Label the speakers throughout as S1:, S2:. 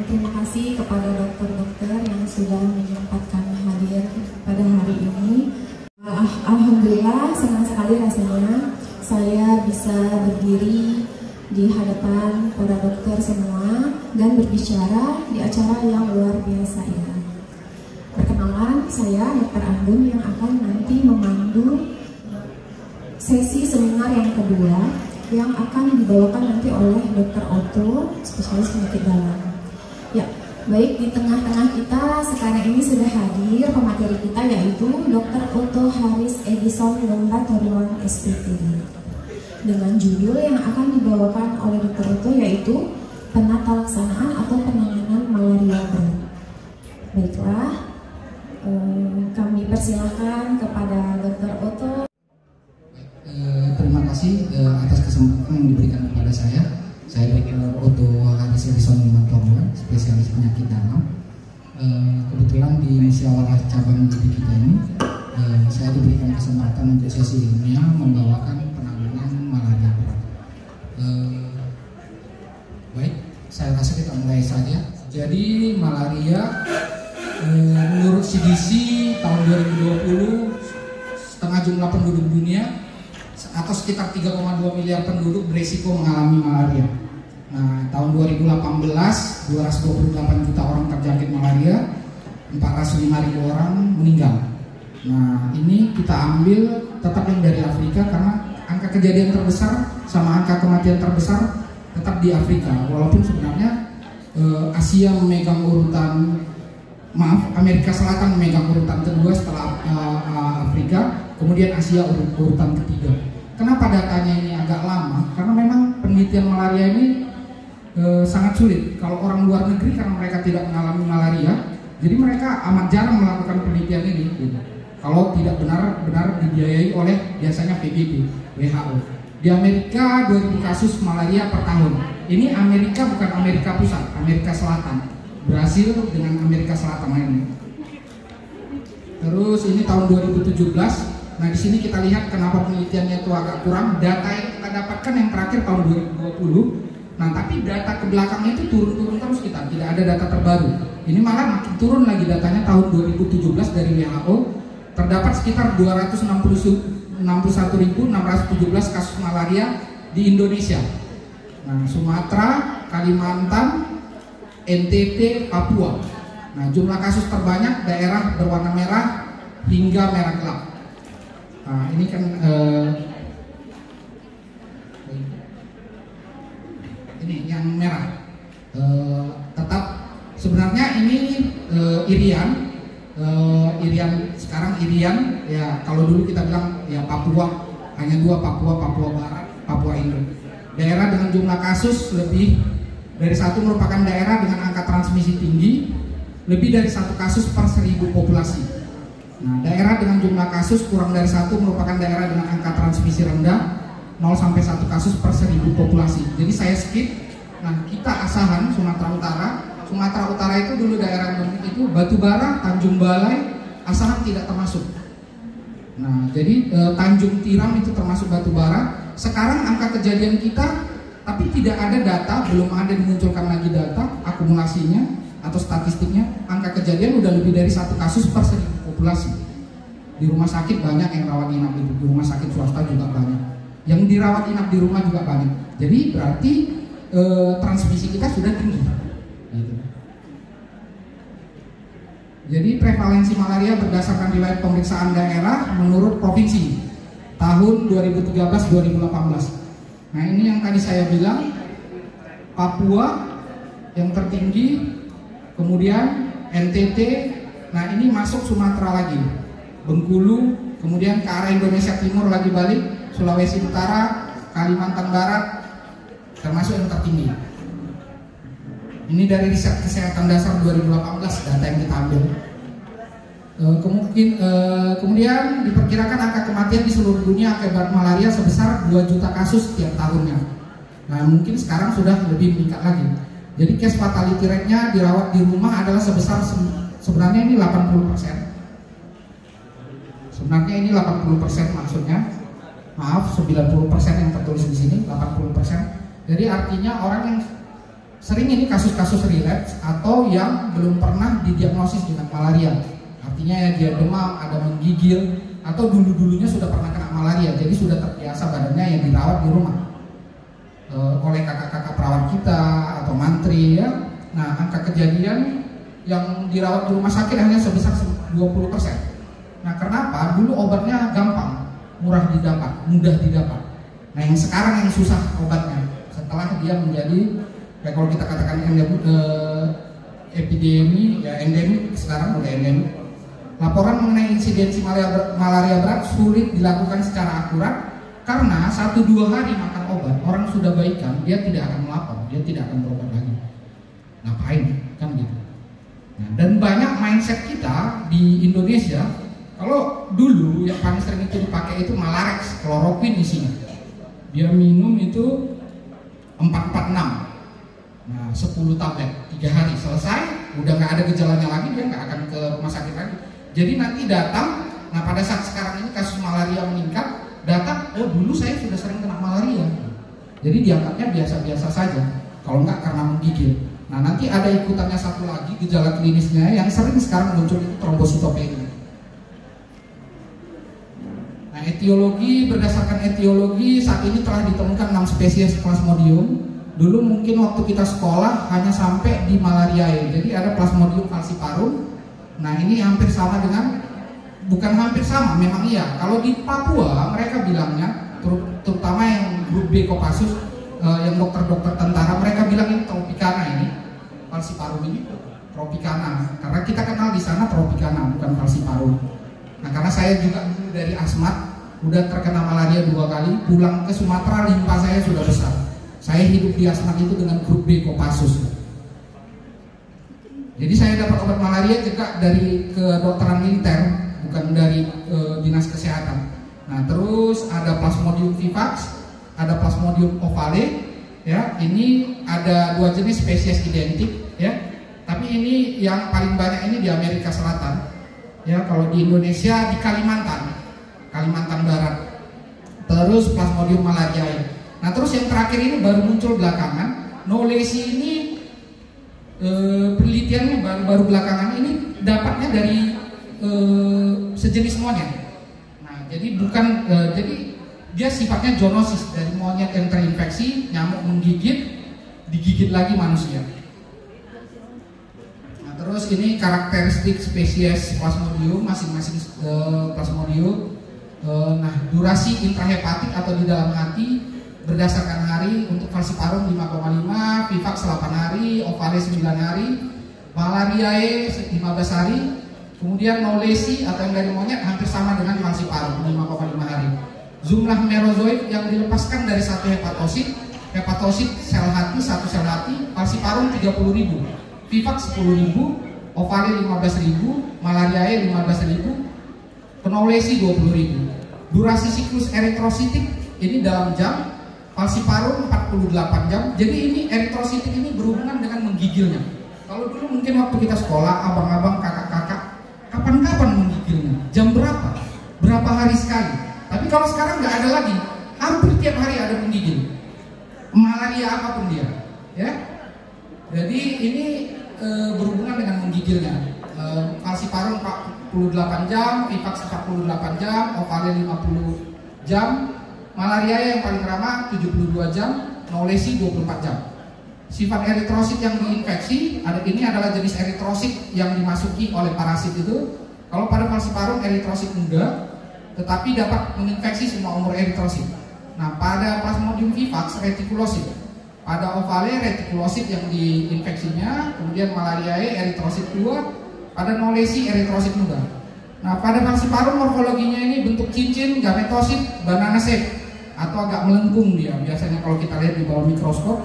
S1: terima kasih kepada dokter-dokter yang sudah menyempatkan hadir pada hari ini. Alhamdulillah, senang sekali rasanya saya bisa berdiri di hadapan para dokter semua dan berbicara di acara yang luar biasa ini. Perkenalan, saya Dr. Anggun yang akan nanti memandu sesi seminar yang kedua yang akan dibawakan nanti oleh Dr. Otto, spesialis penyakit dalam. Ya, baik, di tengah-tengah kita sekarang ini sudah hadir pemateri kita, yaitu Dr. Otto Haris Edison Laboratorium SPTD, dengan judul yang akan dibawakan oleh Dr. Otto yaitu penata laksanaan atau penanganan malaria berat. Baiklah, kami persilahkan kepada Dr. Otto.
S2: Terima kasih atas kesempatan yang diberikan kepada saya. Saya Dr. Otto Haris Edison Laboratorium, spesialis penyakit dalam. Kebetulan di musyawarah cabang di kita ini, saya diberikan kesempatan untuk sesi ilmiah membawakan penanganan malaria berat. Baik, saya rasa kita mulai saja. Jadi malaria menurut CDC tahun 2020 setengah jumlah penduduk dunia atau sekitar 3,2 miliar penduduk berisiko mengalami malaria. Nah, tahun 2018 228 juta orang terjangkit malaria, 405 ribu orang meninggal. Nah, ini kita ambil tetap yang dari Afrika karena angka kejadian terbesar sama angka kematian terbesar tetap di Afrika. Walaupun sebenarnya Asia memegang urutan, Amerika Selatan memegang urutan kedua setelah Afrika, kemudian Asia urutan ketiga. Kenapa datanya ini agak lama? Karena memang penelitian malaria ini sangat sulit. Kalau orang luar negeri karena mereka tidak mengalami malaria, jadi mereka amat jarang melakukan penelitian ini. Gitu. Kalau tidak benar-benar dibiayai oleh biasanya PBB, WHO. Di Amerika 2000 kasus malaria per tahun. Ini Amerika, bukan Amerika Pusat, Amerika Selatan. Brasil dengan Amerika Selatan ini. Terus ini tahun 2017. Nah, di sini kita lihat kenapa penelitiannya itu agak kurang. Data yang kita dapatkan yang terakhir tahun 2020. Nah, tapi data ke belakangnya itu turun-turun terus, kita tidak ada data terbaru. Ini malah makin turun lagi datanya tahun 2017 dari WHO. Terdapat sekitar 261.617 kasus malaria di Indonesia. Nah, Sumatera, Kalimantan, NTT, Papua. Nah, jumlah kasus terbanyak daerah berwarna merah hingga merah gelap. Nah, ini kan ini yang merah. Tetap sebenarnya ini Irian, sekarang Irian ya. Kalau dulu kita bilang ya Papua, hanya dua, Papua Barat, Papua Indo. Daerah dengan jumlah kasus lebih dari satu merupakan daerah dengan angka transmisi tinggi, lebih dari satu kasus per 1000 populasi. Nah, daerah dengan jumlah kasus kurang dari satu merupakan daerah dengan angka transmisi rendah, 0 sampai 1 kasus per 1000 populasi. Jadi saya skip. Nah, kita Asahan, Sumatera Utara. Sumatera Utara itu dulu daerah itu Batubara, Tanjung Balai, Asahan tidak termasuk. Nah, jadi Tanjung Tiram itu termasuk Batubara. Sekarang angka kejadian kita, tapi tidak ada data, belum ada dimunculkan lagi data akumulasinya atau statistiknya. Angka kejadian udah lebih dari 1 kasus per 1000 populasi. Di rumah sakit banyak yang rawat inap, di rumah sakit swasta juga banyak. Yang dirawat inap di rumah juga banyak. Jadi berarti transmisi kita sudah tinggi. Gitu. Jadi prevalensi malaria berdasarkan riwayat pemeriksaan daerah menurut provinsi tahun 2013-2018. Nah, ini yang tadi saya bilang, Papua yang tertinggi, kemudian NTT. Nah, ini masuk Sumatera lagi, Bengkulu, kemudian ke arah Indonesia Timur lagi balik, Sulawesi Utara, Kalimantan Barat, termasuk yang tertinggi. Ini dari riset kesehatan dasar 2018 data yang kita ambil. Kemudian diperkirakan angka kematian di seluruh dunia akibat malaria sebesar 2 juta kasus setiap tahunnya. Nah, mungkin sekarang sudah lebih meningkat lagi. Jadi case fatality rate-nya dirawat di rumah adalah sebesar sebenarnya ini 80%. Sebenarnya ini 80% maksudnya. Maaf, 90% yang tertulis di sini, 80%. Jadi artinya orang yang Sering ini kasus-kasus relapse atau yang belum pernah didiagnosis dengan malaria. Artinya ya dia demam, ada menggigil, atau dulu-dulunya sudah pernah kena malaria, jadi sudah terbiasa badannya yang dirawat di rumah oleh kakak-kakak perawat kita atau mantri ya. Nah, angka kejadian yang dirawat di rumah sakit hanya sebesar 20%. Nah, kenapa? Dulu obatnya gampang, murah didapat, mudah didapat. Nah, yang sekarang yang susah obatnya setelah dia menjadi ya kalau kita katakan epidemi ya endemik, sekarang udah endemik. Laporan mengenai insidensi malaria berat sulit dilakukan secara akurat karena 1-2 hari makan obat orang sudah baikan, dia tidak akan melapor, dia tidak akan berobat lagi. Ngapain? Kan gitu. Nah, dan banyak mindset kita di Indonesia, kalau dulu yang paling sering itu dipakai itu Malarex, kloroquine isinya. Dia minum itu 446. Nah, 10 tablet 3 hari selesai, udah nggak ada gejalanya lagi, dia nggak akan ke rumah sakit lagi. Jadi nanti datang, nah pada saat sekarang ini kasus malaria meningkat, datang, oh dulu saya sudah sering kena malaria. Jadi dianggapnya biasa-biasa saja, kalau nggak karena menggigil. Nah nanti ada ikutannya satu lagi gejala klinisnya yang sering sekarang muncul itu trombositopenia. Nah berdasarkan etiologi saat ini telah ditemukan 6 spesies Plasmodium. Dulu mungkin waktu kita sekolah hanya sampai di malariae, jadi ada Plasmodium falciparum. Nah ini hampir sama dengan, bukan hampir sama, memang iya. Kalau di Papua mereka bilangnya, terutama yang grup B Kopassus, yang dokter-dokter tentara, mereka bilang ini tropicana, ini falciparum ini tropicana, karena kita kenal di sana tropicana bukan falciparum. Nah karena saya juga dari asmat, udah terkena malaria 2 kali, pulang ke Sumatera limpa saya sudah besar. Saya hidup di asmat itu dengan grup B Kopassus. Jadi saya dapat obat malaria juga dari kedokteran militer, bukan dari dinas kesehatan. Nah terus ada Plasmodium vivax, ada Plasmodium ovale, ya ini ada 2 jenis spesies identik, ya. Tapi ini yang paling banyak ini di Amerika Selatan, ya. Kalau di Indonesia di Kalimantan Barat. Terus Plasmodium malariae. Nah terus yang terakhir ini baru muncul belakangan, Knowlesi ini penelitiannya baru belakangan ini dapatnya dari sejenis monyet. Nah, jadi bukan jadi dia sifatnya zoonosis, dari monyet yang terinfeksi, nyamuk menggigit, digigit lagi manusia. Nah, terus ini karakteristik spesies Plasmodium masing-masing Plasmodium. Nah, durasi intrahepatik atau di dalam hati berdasarkan hari untuk falciparum 5,5, vivax 8 hari, ovale 9 hari, malariae 15 hari, kemudian Knowlesi atau yang dari monyet hampir sama dengan falciparum 5,5 hari. Jumlah merozoid yang dilepaskan dari satu hepatosit sel hati, satu sel hati, falciparum 30.000, vivax 10.000, ovale 15.000, malariae 15.000, Knowlesi 20.000. Durasi siklus eritrositik ini dalam jam, falciparum 48 jam. Jadi ini eritrositik ini berhubungan dengan menggigilnya. Kalau dulu mungkin waktu kita sekolah, abang-abang, kakak-kakak, kapan-kapan menggigilnya, jam berapa, berapa hari sekali. Tapi kalau sekarang nggak ada lagi, hampir tiap hari ada menggigil, malaria apapun dia, ya. Jadi ini berhubungan dengan menggigilnya. Falciparum 48 jam, vivax 48 jam, ovale 50 jam. Malaria yang paling ramah 72 jam, Knowlesi 24 jam. Sifat eritrosit yang diinfeksi, ini adalah jenis eritrosit yang dimasuki oleh parasit itu. Kalau pada falciparum eritrosit muda, tetapi dapat menginfeksi semua umur eritrosit. Nah, pada Plasmodium vivax retikulosit, pada ovale retikulosit yang diinfeksinya, kemudian malariae eritrosit tua, pada Knowlesi eritrosit muda. Nah, pada falciparum morfologinya ini bentuk cincin, gametosit, banana shape, atau agak melengkung dia. Biasanya kalau kita lihat di bawah mikroskop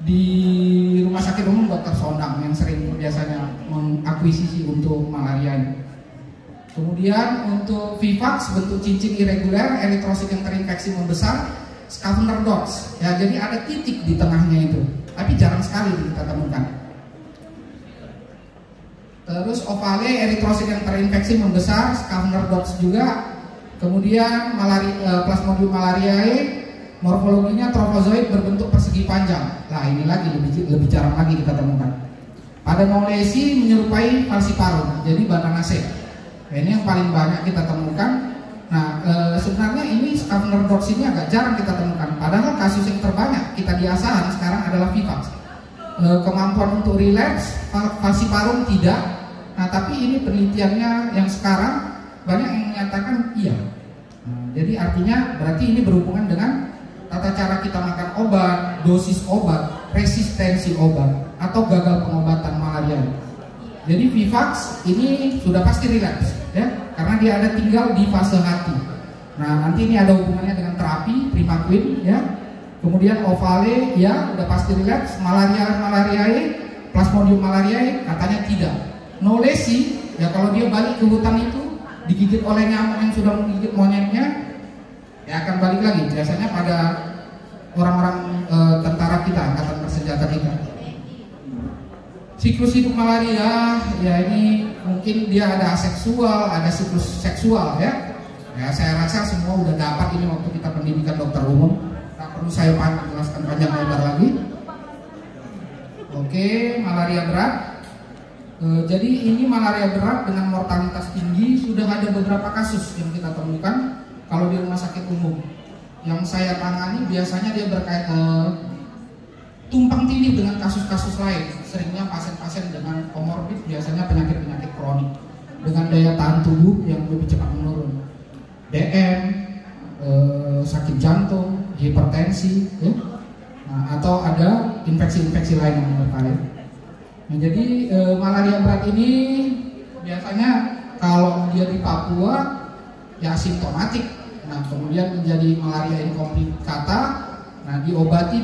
S2: di rumah sakit umum Dr. Sondang yang sering biasanya mengakuisisi untuk malaria ini. Kemudian untuk vivax bentuk cincin irregular, eritrosit yang terinfeksi membesar, scavenger dots. Ya, jadi ada titik di tengahnya itu. Tapi jarang sekali kita temukan. Terus ovale eritrosit yang terinfeksi membesar, scavenger dots juga. Kemudian Plasmodium malariae Morfologinya trofozoid berbentuk persegi panjang. Nah ini lagi lebih jarang lagi kita temukan. Pada nolesi menyerupai falciparum, jadi banana shape. Nah, ini yang paling banyak kita temukan. Nah sebenarnya ini scavenger dots ini agak jarang kita temukan. Padahal kasus yang terbanyak kita di Asahan sekarang adalah vivax. Kemampuan untuk relapse falciparum tidak. Nah tapi ini penelitiannya yang sekarang banyak yang menyatakan iya. Nah, jadi artinya berarti ini berhubungan dengan tata cara kita makan obat, dosis obat, resistensi obat, atau gagal pengobatan malaria. Jadi vivax ini sudah pasti relapse, ya, karena dia ada tinggal di fase hati. Nah nanti ini ada hubungannya dengan terapi primaquine, ya. Kemudian ovale, ya, udah pasti relapse. Malariae, Plasmodium malariae, katanya tidak. Nolesi, ya kalau dia balik ke hutan itu digigit oleh nyamuk yang sudah menggigit monyetnya, ya akan balik lagi. Biasanya pada orang-orang tentara kita, angkatan bersenjata kita. Siklus hidup malaria, ya ini mungkin dia ada aseksual, ada siklus seksual, ya. Ya saya rasa semua udah dapat ini waktu kita pendidikan dokter umum. Tak perlu saya jelaskan panjang lebar lagi. Oke, malaria berat. Jadi ini malaria berat dengan mortalitas tinggi. Sudah ada beberapa kasus yang kita temukan kalau di rumah sakit umum. Yang saya tangani biasanya dia tumpang tindih dengan kasus-kasus lain. Seringnya pasien-pasien dengan komorbid, biasanya penyakit-penyakit kronik dengan daya tahan tubuh yang lebih cepat menurun. DM, sakit jantung, hipertensi, ya. Nah, atau ada infeksi-infeksi lain yang menyertai. Nah, jadi malaria berat ini biasanya kalau dia di Papua ya asimptomatik. Nah, kemudian menjadi malaria incomplicata. Nah, diobati,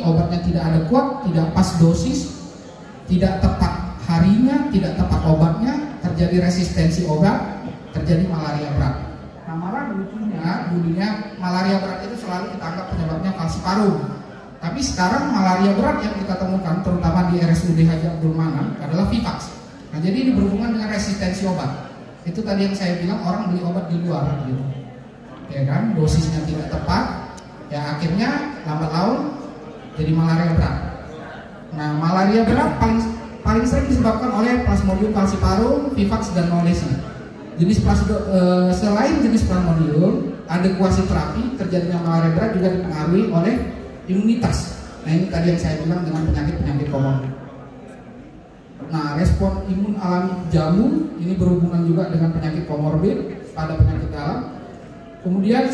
S2: obatnya tidak ada kuat, tidak pas dosis, tidak tepat harinya, tidak tepat obatnya, terjadi resistensi obat, terjadi malaria berat. Nah, malah dulunya malaria berat itu selalu kita anggap penyebabnya falciparum. Tapi sekarang malaria berat yang kita temukan, terutama di RSUD Haji Abdul Manan, adalah vivax. Nah, jadi ini berhubungan dengan resistensi obat. Itu tadi yang saya bilang, orang beli obat di luar, gitu. Ya kan, dosisnya tidak tepat, ya akhirnya lambat laun jadi malaria berat. Nah, malaria berat paling sering disebabkan oleh Plasmodium falciparum, vivax, dan nolesi. Selain jenis Plasmodium, adekuasi terapi terjadinya malaria berat juga dipengaruhi oleh imunitas. Nah, ini tadi yang saya bilang dengan penyakit-penyakit komorbid. Nah, respon imun alami jamu ini berhubungan juga dengan penyakit komorbid pada penyakit dalam. Kemudian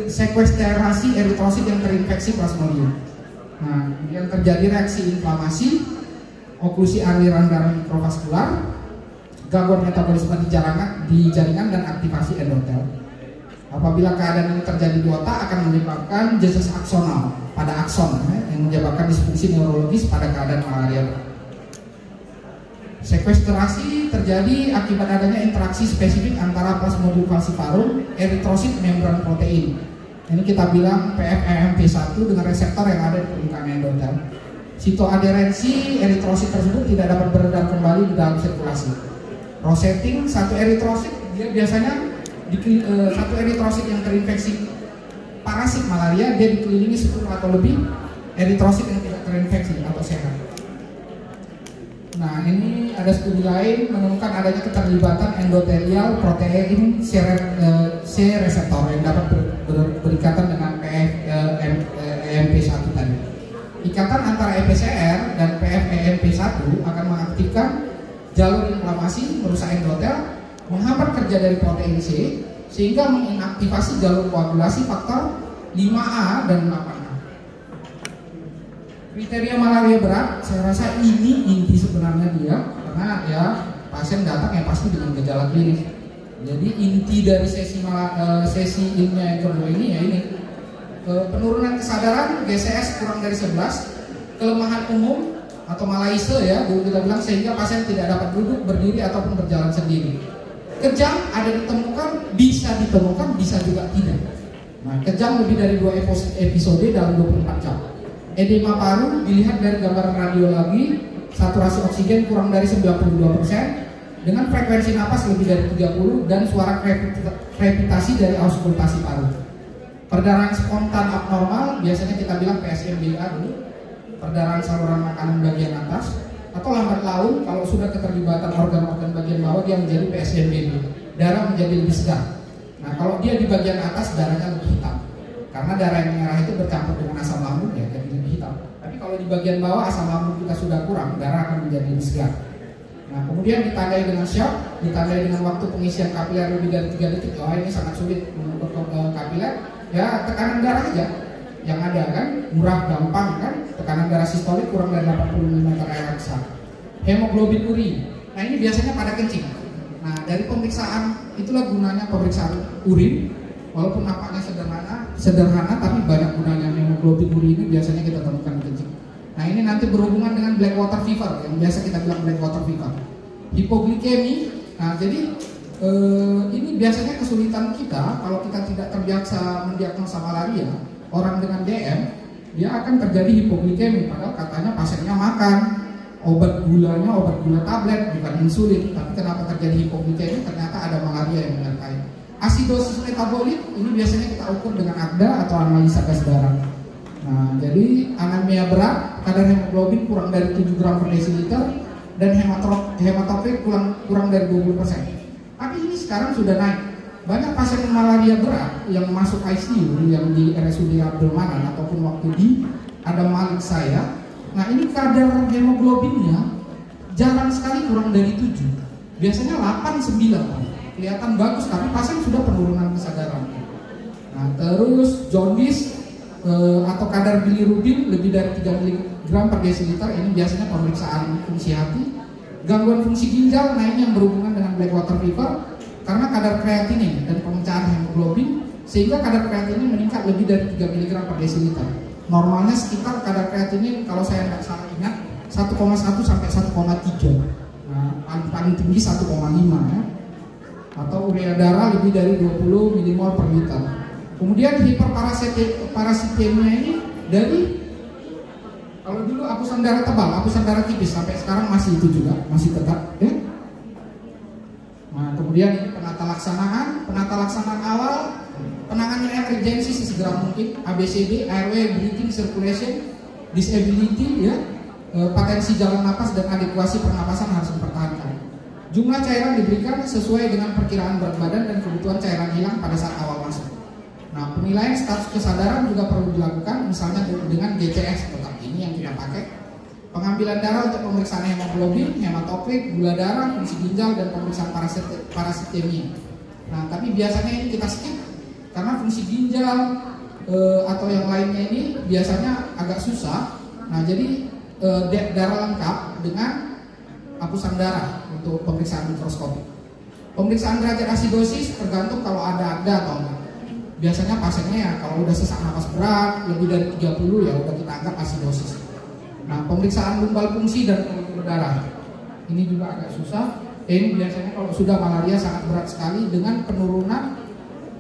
S2: sekwesterasi eritrosit yang terinfeksi Plasmodium. Nah, yang terjadi reaksi inflamasi, oklusi aliran darah mikrovaskular, gangguan metabolisme di jaringan dan aktivasi endotel. Apabila keadaan ini terjadi di otak akan menyebabkan jejas aksonal pada akson, yang menyebabkan disfungsi neurologis pada keadaan malaria. Sekwesterasi terjadi akibat adanya interaksi spesifik antara Plasmodium falciparum, eritrosit, membran protein. Ini kita bilang PFEMP1 dengan reseptor yang ada di permukaan endotel. Sitoaderensi eritrosit tersebut tidak dapat beredar kembali di dalam sirkulasi. Rosetting satu eritrosit, dia biasanya satu eritrosit yang terinfeksi parasit malaria, dia dikelilingi 10 atau lebih eritrosit yang tidak terinfeksi atau sehat. Nah, ini ada studi lain menemukan adanya keterlibatan endotelial protein C reseptor yang dapat berikatan dengan PFEMP1 tadi. Ikatan antara EPCR dan PFEMP1 akan mengaktifkan jalur inflamasi, merusak endotel, menghambat kerja dari protein C sehingga menginaktivasi jalur koagulasi faktor 5A dan 8A. Kriteria malaria berat, saya rasa ini inti sebenarnya dia, karena ya pasien datang yang pasti dengan gejala klinis. Jadi inti dari sesi ilmiah yang kedua ini ya ini penurunan kesadaran, GCS kurang dari 11, kelemahan umum atau malaise ya, dulu kita bilang, sehingga pasien tidak dapat duduk, berdiri ataupun berjalan sendiri. Kejang ada ditemukan, bisa juga tidak. Nah, kejang lebih dari 2 episode dalam 24 jam. Edema paru dilihat dari gambar radiologi, saturasi oksigen kurang dari 92% dengan frekuensi napas lebih dari 30 dan suara krepitasi dari auskultasi paru. Perdarahan spontan abnormal biasanya kita bilang PSMBA dulu, perdarahan saluran makanan bagian atas, atau lambat laun kalau sudah keterlibatan organ-organ bagian bawah dia menjadi PSMBB, darah menjadi lebih segar. Nah kalau dia di bagian atas darahnya lebih hitam, karena darah yang merah itu bercampur dengan asam lambung ya jadi lebih hitam. Tapi kalau di bagian bawah asam lambung kita sudah kurang, darah akan menjadi lebih segar. Nah kemudian ditandai dengan shock, ditandai dengan waktu pengisian kapiler lebih dari 3 detik. Oh ini sangat sulit mengukur kapiler. Ya tekanan darah aja yang ada kan, murah gampang kan, tekanan darah sistolik kurang dari 80 mm Rx. Hemoglobin urin, nah ini biasanya pada kencing. Nah dari pemeriksaan, itulah gunanya pemeriksaan urin, walaupun nampaknya sederhana tapi banyak gunanya. Hemoglobin urin ini biasanya kita temukan di kencing. Nah ini nanti berhubungan dengan black water fever, yang biasa kita bilang black water fever. Hipoglikemi, nah jadi ini biasanya kesulitan kita kalau kita tidak terbiasa mendiagnosa malaria. Orang dengan DM dia akan terjadi hipoglikemi, padahal katanya pasiennya makan obat gula tablet bukan insulin, tapi kenapa terjadi hipoglikemi? Ternyata ada malaria yang menyertai. Asidosis metabolit ini biasanya kita ukur dengan AGDA atau analisa gas darah. Nah jadi anemia berat, kadar hemoglobin kurang dari 7 gram per desiliter, dan hematokrit kurang dari 20%. Tapi ini sekarang sudah naik. Banyak pasien malaria berat yang masuk ICU, yang di RSUD Abdul Manan ataupun waktu di Adam Malik saya. Nah ini kadar hemoglobinnya jarang sekali kurang dari 7. Biasanya 8-9. Kelihatan bagus, tapi pasien sudah penurunan kesadaran. Nah terus jaundice atau kadar bilirubin lebih dari 3 mg per desiliter, ini biasanya pemeriksaan fungsi hati. Gangguan fungsi ginjal, nah ini yang berhubungan dengan black water fever karena kadar kreatinin dan pemecahan hemoglobin, sehingga kadar kreatinin meningkat lebih dari 3 mg per desiliter. Normalnya sekitar kadar kreatinin kalau saya tidak salah ingat 1,1 sampai 1,3. Nah, paling tinggi 1,5 ya. Atau urea darah lebih dari 20 mmol per liter. Kemudian hiperparasitemia ini dari, kalau dulu apusan darah tebal, apusan darah tipis, sampai sekarang masih itu juga, masih tetap ya. Nah kemudian penata laksanaan awal, penanganan emergensi sesegera mungkin, ABCD, airway, breathing, circulation, disability ya, patensi jalan napas dan adekuasi pernapasan harus dipertahankan. Jumlah cairan diberikan sesuai dengan perkiraan berat badan dan kebutuhan cairan hilang pada saat awal masuk. Nah penilaian status kesadaran juga perlu dilakukan, misalnya dengan GCS, tetap ini yang kita pakai. Pengambilan darah untuk pemeriksaan hemoglobin, hematokrit, gula darah, fungsi ginjal, dan pemeriksaan parasitemia. Nah tapi biasanya ini kita skip karena fungsi ginjal atau yang lainnya ini biasanya agak susah. Nah jadi darah lengkap dengan hapusan darah untuk pemeriksaan mikroskopik. Pemeriksaan derajat asidosis tergantung kalau ada atau enggak. Biasanya pasiennya ya kalau udah sesak napas berat lebih dari 30 ya udah kita anggap asidosis. Nah pemeriksaan lumbal fungsi dan pembuluh darah ini juga agak susah. Ini biasanya kalau sudah malaria sangat berat sekali dengan penurunan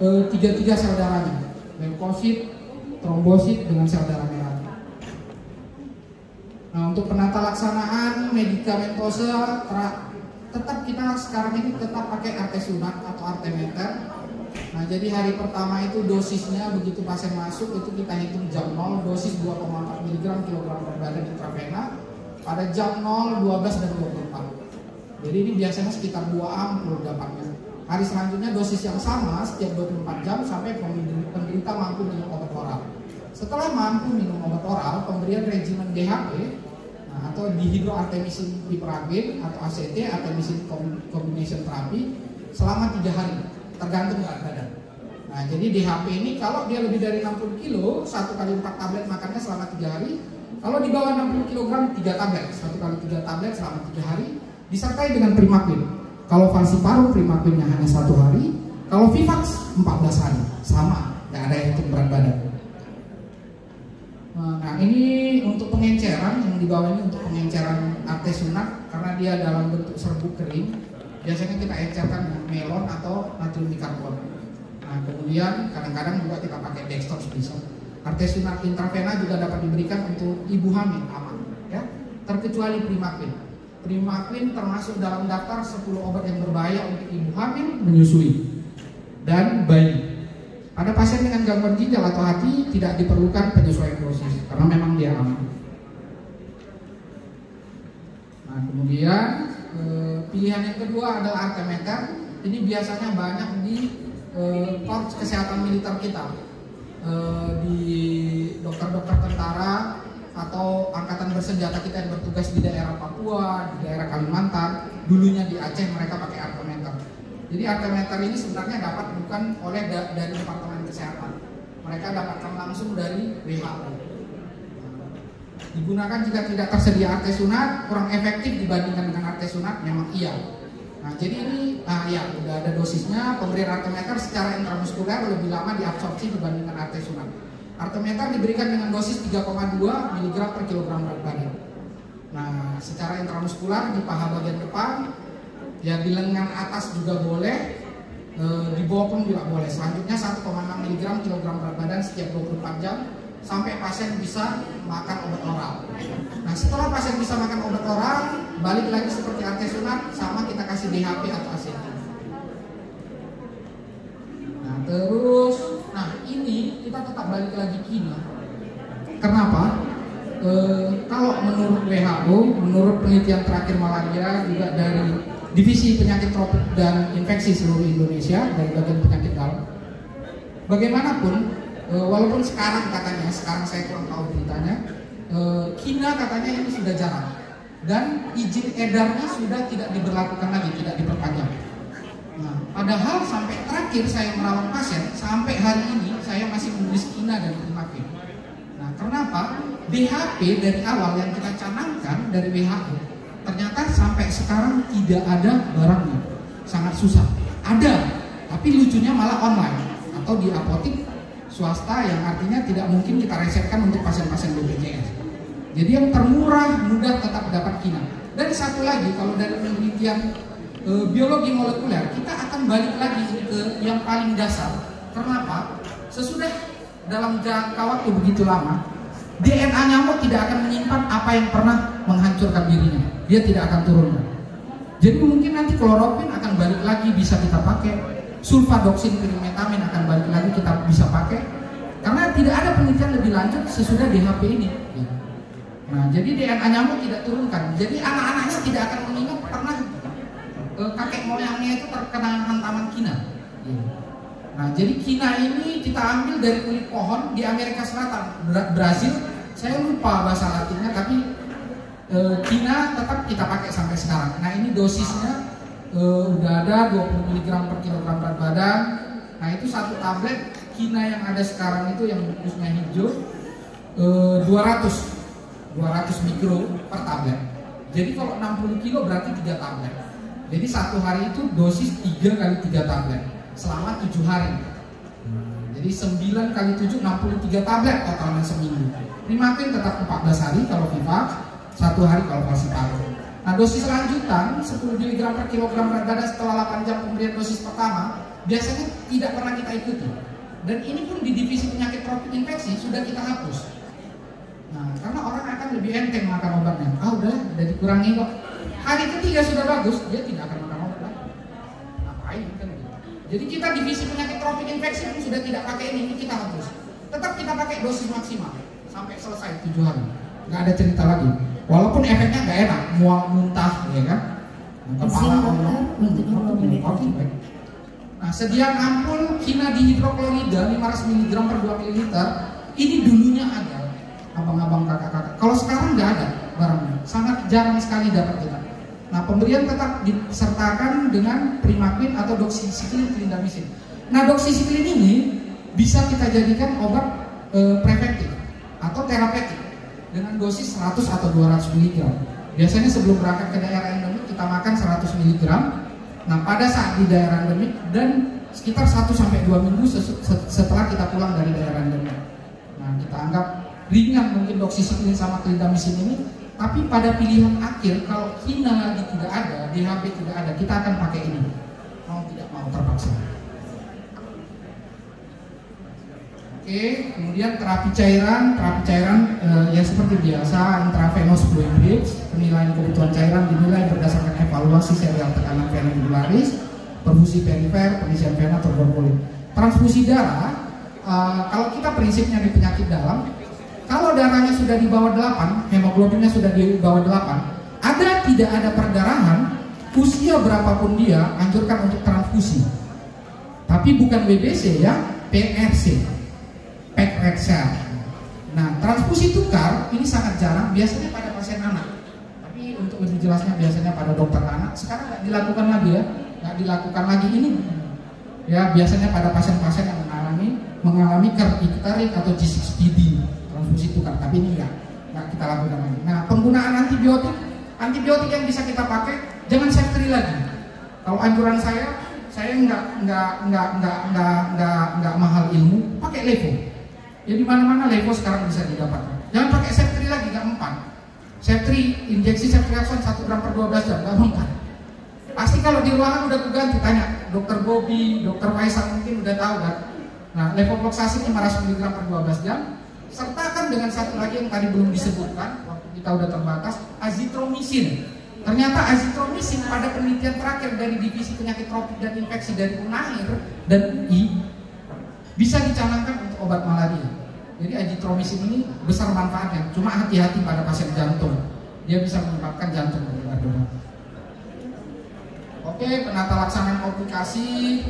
S2: 3 sel darahnya, leukosit, trombosit dengan sel darah merah. Nah untuk penata laksanaan medikamentose tetap kita sekarang ini tetap pakai artesunat atau artemeter. Nah jadi hari pertama itu dosisnya begitu pasien masuk itu kita hitung jam 0, dosis 2,4 mg kilogram per badan intravena pada jam 0, 12 dan 24. Jadi ini biasanya sekitar 2 ampul dapatnya. Hari selanjutnya dosis yang sama setiap 24 jam sampai penderita mampu minum obat oral. Setelah mampu minum obat oral, pemberian regimen DHP atau dihidroartemisin piperagin atau ACT, artemisin combination therapy selama 3 hari. Tergantung berat badan. Nah jadi DHP ini kalau dia lebih dari 60 kg 1 kali 4 tablet makannya selama 3 hari. Kalau di bawah 60 kg 3 tablet, 1 kali 3 tablet selama 3 hari, disertai dengan primaquin. Kalau falciparum primaquinnya hanya 1 hari, kalau Vivax 14 hari, sama, tidak ada hitung berat badan. Nah ini untuk pengenceran, yang di bawah ini untuk pengenceran artesunat karena dia dalam bentuk serbuk kering. Biasanya kita encerkan dengan melon atau natrium bikarbonat. Nah kemudian kadang-kadang juga kita pakai dextrose bisa. Artesunat intravena juga dapat diberikan untuk ibu hamil aman, ya. Terkecuali primaquin. Primaquin termasuk dalam daftar 10 obat yang berbahaya untuk ibu hamil, menyusui, dan bayi. Pada pasien dengan gangguan ginjal atau hati tidak diperlukan penyesuaian dosis karena memang dia aman. Nah, kemudian pilihan yang kedua adalah artemeter. Ini biasanya banyak di korps kesehatan militer kita, di dokter-dokter tentara atau angkatan bersenjata kita yang bertugas di daerah Papua, di daerah Kalimantan, dulunya di Aceh mereka pakai artemeter. Jadi artemeter ini sebenarnya dapat bukan oleh dari Departemen Kesehatan, mereka dapatkan langsung dari WHO. Digunakan jika tidak tersedia artesunat, kurang efektif dibandingkan dengan artesunat, memang iya. Nah, jadi ini, ya udah ada dosisnya. Pemberian artemeter secara intramuskuler lebih lama diabsorpsi dibandingkan artesunat. Artemeter diberikan dengan dosis 3,2 mg per kilogram berat badan. Nah, secara intramuskuler di paha bagian depan, ya di lengan atas juga boleh, di bawah pun juga boleh. Selanjutnya 1,6 mg kilogram berat badan setiap 24 jam sampai pasien bisa makan obat oral. Nah, setelah pasien bisa makan obat oral, balik lagi seperti artesunat, sama kita kasih DHP atau ACT. Nah, terus, ini kita tetap balik lagi kina. Kenapa? Kalau menurut WHO, menurut penelitian terakhir malaria juga dari Divisi Penyakit Tropik dan Infeksi seluruh Indonesia dari bagian penyakit dalam, bagaimanapun, walaupun sekarang saya kurang tahu beritanya, kina katanya ini sudah jarang dan izin edarnya sudah tidak diberlakukan lagi, tidak diperpanjang. Nah, padahal sampai terakhir saya merawat pasien, sampai hari ini saya masih menulis kina dan primakin. Nah, kenapa? DHP dari awal yang kita canangkan dari WHO, ternyata sampai sekarang tidak ada barangnya, sangat susah. Ada, tapi lucunya malah online atau di apotik swasta, yang artinya tidak mungkin kita resepkan untuk pasien-pasien BPJS. Jadi yang termurah, mudah tetap dapat kina. Dan satu lagi, kalau dari penelitian biologi molekuler, kita akan balik lagi ke yang paling dasar. Kenapa? Sesudah dalam jangka waktu begitu lama, DNA nyamuk tidak akan menyimpan apa yang pernah menghancurkan dirinya. Dia tidak akan turun. Jadi mungkin nanti kloroquine akan balik lagi bisa kita pakai, sulfadoksin pirimetamin akan balik lagi kita bisa pakai, karena tidak ada penelitian lebih lanjut sesudah DHP ini. Nah, jadi DNA nyamuk tidak turunkan. Jadi anak-anaknya tidak akan mengingat pernah kakek moyangnya itu terkena hantaman kina. Nah, jadi kina ini kita ambil dari kulit pohon di Amerika Selatan, Brazil. Saya lupa bahasa latinnya, tapi kina tetap kita pakai sampai sekarang. Nah, ini dosisnya udah ada 20 mg per kilogram berat badan. Nah, itu satu tablet kina yang ada sekarang itu yang bungkusnya hijau, 200 mikro per tablet. Jadi kalau 60 kilo berarti 3 tablet. Jadi satu hari itu dosis 3 kali 3 tablet selama 7 hari. Jadi 9 kali 7, 63 tablet totalnya seminggu. Primakin tetap 14 hari kalau Vivax, 1 hari kalau Falsiparum. Nah, dosis lanjutan 10 mg per kilogram berat badan setelah 8 jam pemberian dosis pertama biasanya tidak pernah kita ikuti. Dan ini pun di divisi penyakit tropik infeksi sudah kita hapus. Nah, karena orang akan lebih enteng makan obatnya. Udah dikurangi kok. Hari ketiga sudah bagus, dia tidak akan makan obat lagi. Ngapain kan gitu. Jadi kita divisi penyakit tropik infeksi pun sudah tidak pakai ini kita hapus. Tetap kita pakai dosis maksimal sampai selesai 7 hari. Nggak ada cerita lagi. Walaupun efeknya nggak enak, mual, muntah, ya kan? Kepala oke. Nah, sediaan ampul kina dihidroklorida 500 mg per 2 ml ini dulunya ada, abang-abang kakak-kakak. Kalau sekarang nggak ada barangnya, sangat jarang sekali dapat kita. Nah, pemberian tetap disertakan dengan primaquine atau doxycycline clindamycin. Nah, doxycycline ini bisa kita jadikan obat preventif atau terapeutik dengan dosis 100 atau 200 mg. Biasanya sebelum berangkat ke daerah endemik kita makan 100 mg. Nah, pada saat di daerah endemik dan sekitar 1-2 minggu setelah kita pulang dari daerah endemik. Nah, kita anggap ringan mungkin doxycycline sama clindamycin ini, tapi pada pilihan akhir kalau kina lagi tidak ada, DHP tidak ada, kita akan pakai ini. Mau tidak mau terpaksa. Oke, kemudian terapi cairan ya seperti biasa, intravenous fluid bridge, penilaian kebutuhan cairan dinilai berdasarkan evaluasi serial tekanan vena jugularis, perfusi perifer, pengisian vena terborbolin. Transfusi darah kalau kita prinsipnya di penyakit dalam, kalau darahnya sudah di bawah 8, hemoglobinnya sudah di bawah 8, tidak ada perdarahan, usia berapapun dia, anjurkan untuk transfusi. Tapi bukan WBC ya, PRC, packed red cell. Nah, transfusi tukar ini sangat jarang, biasanya pada pasien anak. Tapi untuk lebih jelasnya biasanya pada dokter anak. Sekarang nggak dilakukan lagi ya, nggak dilakukan lagi ini. Ya, biasanya pada pasien-pasien yang mengalami icteric atau G6PD, transfusi tukar. Tapi ini nggak kita lakukan lagi. Nah, penggunaan antibiotik yang bisa kita pakai, jangan Ceftriaxone lagi. Kalau anjuran saya nggak mahal ilmu, pakai Levo. Ya di mana-mana Levo sekarang bisa didapatkan. Jangan pakai Ceftriaxone lagi, nggak mempan. Ceftriaxone, injeksi Ceftriaxone 1 gram per 12 jam, nggak mempan. Pasti kalau di ruangan udah kuganti, tanya Dokter Bobby, Dokter Faisal mungkin udah tahu kan. Nah, levofloxacin 500 mg per 12 jam, sertakan dengan satu lagi yang tadi belum disebutkan, waktu kita udah terbatas, azithromycin. Ternyata azithromycin pada penelitian terakhir dari Divisi Penyakit Tropik dan Infeksi dari UNAIR dan UI bisa dicanangkan untuk obat malaria. Jadi azithromycin ini besar manfaatnya, cuma hati-hati pada pasien jantung. Dia bisa menyebabkan jantung berdebar. Oke, penata laksanaan komplikasi.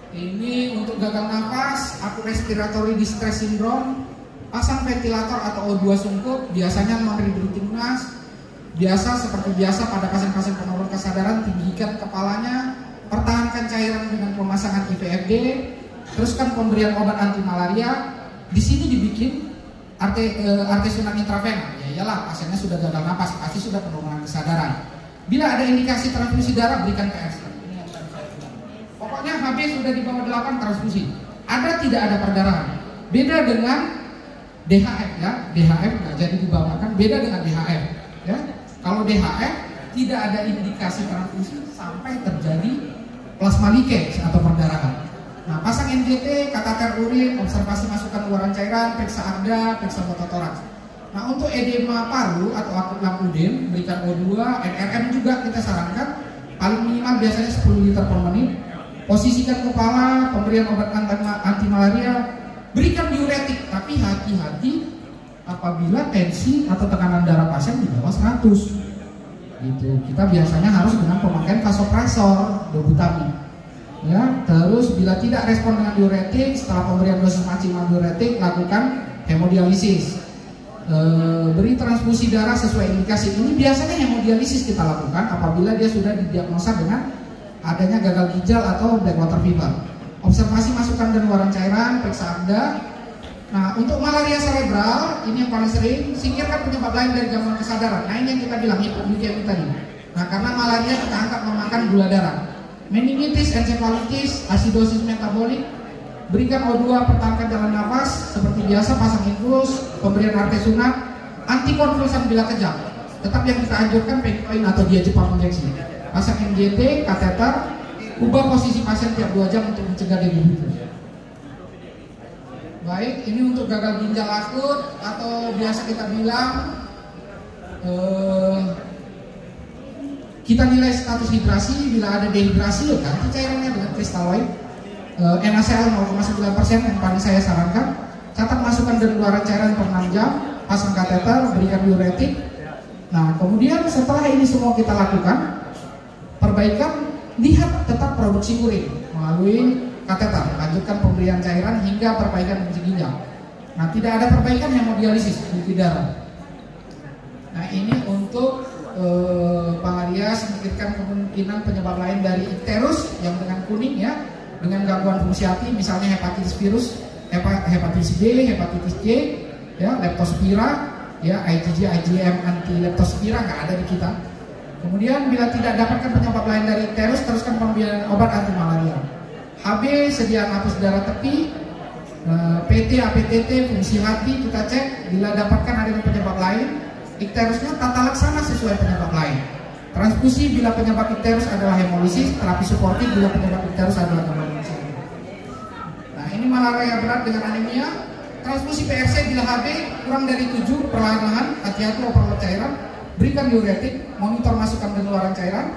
S2: Ini untuk gagal nafas, akut respiratory distress syndrome, pasang ventilator atau O2 sungkup, biasanya memberi timnas. Biasa seperti biasa pada pasien-pasien penurun kesadaran, tinggikan kepalanya, pertahankan cairan dengan pemasangan IVFD, teruskan pemberian obat anti malaria. Di sini dibikin artesunat intravena. Ya iyalah, pasiennya sudah gagal nafas, pasti sudah penurunan kesadaran. Bila ada indikasi transfusi darah, berikan PRC. Pokoknya HB sudah di bawah 8, transfusi. Tidak ada perdarahan. Beda dengan DHF ya. DHF nggak jadi dibawakan. Beda dengan DHF ya. Kalau DHF tidak ada indikasi transfusi sampai terjadi plasma leakage atau perdarahan. Nah, pasang NGT, kateter urin, observasi masukan keluaran cairan, periksa ARDA, periksa fototoraks. Nah, untuk edema paru atau akut lambudem, berikan O2, NRM juga kita sarankan paling minimal biasanya 10 liter per menit. Posisikan kepala, pemberian obat anti malaria, berikan diuretik, tapi hati-hati apabila tensi atau tekanan darah pasien di bawah 100. Gitu. Kita biasanya harus dengan pemakaian vasopresor, dobutamine. Ya, terus bila tidak respon dengan diuretik, setelah pemberian dosis maksimal diuretik, lakukan hemodialisis. Beri transfusi darah sesuai indikasi. Ini biasanya hemodialisis kita lakukan apabila dia sudah didiagnosa dengan adanya gagal ginjal atau black water fever. Observasi masukan dan keluaran cairan, periksa ARDA. Nah, untuk malaria cerebral, ini yang paling sering, singkirkan penyebab lain dari gangguan kesadaran. Nah, ini yang kita bilang hipoglikemia tadi. Nah, karena malaria kita angkat memakan gula darah. Meningitis, encephalitis, asidosis metabolik, berikan O2, pertahankan jalan nafas seperti biasa, pasang infus, pemberian artesunat, antikonvulsan bila kejang. Tetap yang kita anjurkan pegpoin atau diazepam injeksi. Pasang NGT, kateter, ubah posisi pasien tiap 2 jam untuk mencegah dehidrasi. Baik, ini untuk gagal ginjal akut atau biasa kita bilang kita nilai status hidrasi. Bila ada dehidrasi, ganti cairannya dengan kristaloid. NaCl 0,9% yang paling saya sarankan. Catat masukan dan keluaran cairan per 6 jam, pasang kateter, berikan diuretik. Nah, kemudian setelah ini semua kita lakukan, perbaikan, lihat tetap produksi urin melalui kateter, lanjutkan pemberian cairan hingga perbaikan fungsi ginjal. Nah, tidak ada perbaikan hemodialisis di darah. Nah, ini untuk malaria, singkirkan kemungkinan penyebab lain dari ikterus yang dengan kuning ya, dengan gangguan fungsi hati, misalnya hepatitis virus, hepatitis B, hepatitis C, ya, leptospira, ya, IgG, IgM, anti leptospira nggak ada di kita. Kemudian bila tidak dapatkan penyebab lain dari ikterus, teruskan pemberian obat anti malaria. HB, sediaan hapus darah tepi, PT, APTT, fungsi hati kita cek. Bila dapatkan adanya penyebab lain, ikterusnya tata laksana sesuai penyebab lain. Transfusi bila penyebab ikterus adalah hemolisis, terapi suportif bila penyebab ikterus adalah hemolisis. Nah, ini malaria berat dengan anemia. Transfusi PRC bila HB kurang dari 7, perlahan-lahan, hati-hati overload cairan. Berikan diuretik, monitor masukan dan keluaran cairan,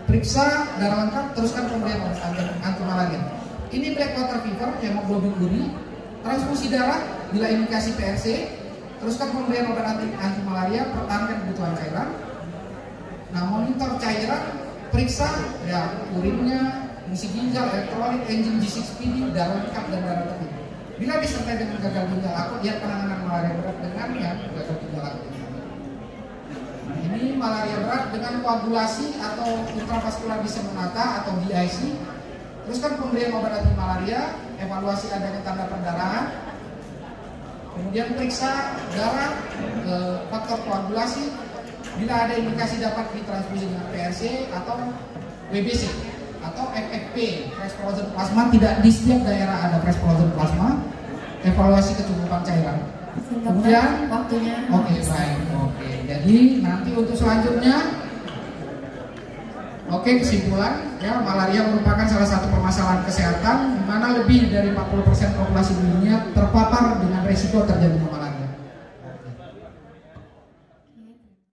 S2: periksa darah lengkap, teruskan pemberian anti malaria. Ini black water fever, hemoglobin uri, transfusi darah bila indikasi PRC, teruskan pemberian obat anti malaria, pertahankan kebutuhan cairan. Nah, monitor cairan, periksa ya urinnya, fungsi ginjal, elektrolit, enzim G6PD, darah lengkap dan darah lebih. Bila disertai dengan gagal ginjal akut, lihat penanganan malaria berat dengan yang gagal ginjal akut. Nah, ini malaria berat dengan koagulasi atau intravaskular disseminata atau DIC. Teruskan pemberian obat anti malaria, evaluasi adanya tanda perdarahan, kemudian periksa darah, faktor koagulasi. Bila ada indikasi dapat ditransfusi dengan PRC atau WBC atau FFP, fresh frozen plasma. Tidak di setiap daerah ada fresh frozen plasma. Evaluasi kecukupan cairan. Kemudian
S1: waktunya.
S2: Oke, baik. Oke. Jadi nanti untuk selanjutnya. Oke, kesimpulan ya, malaria merupakan salah satu permasalahan kesehatan di mana lebih dari 40% populasi dunia terpapar dengan risiko terjadinya malaria.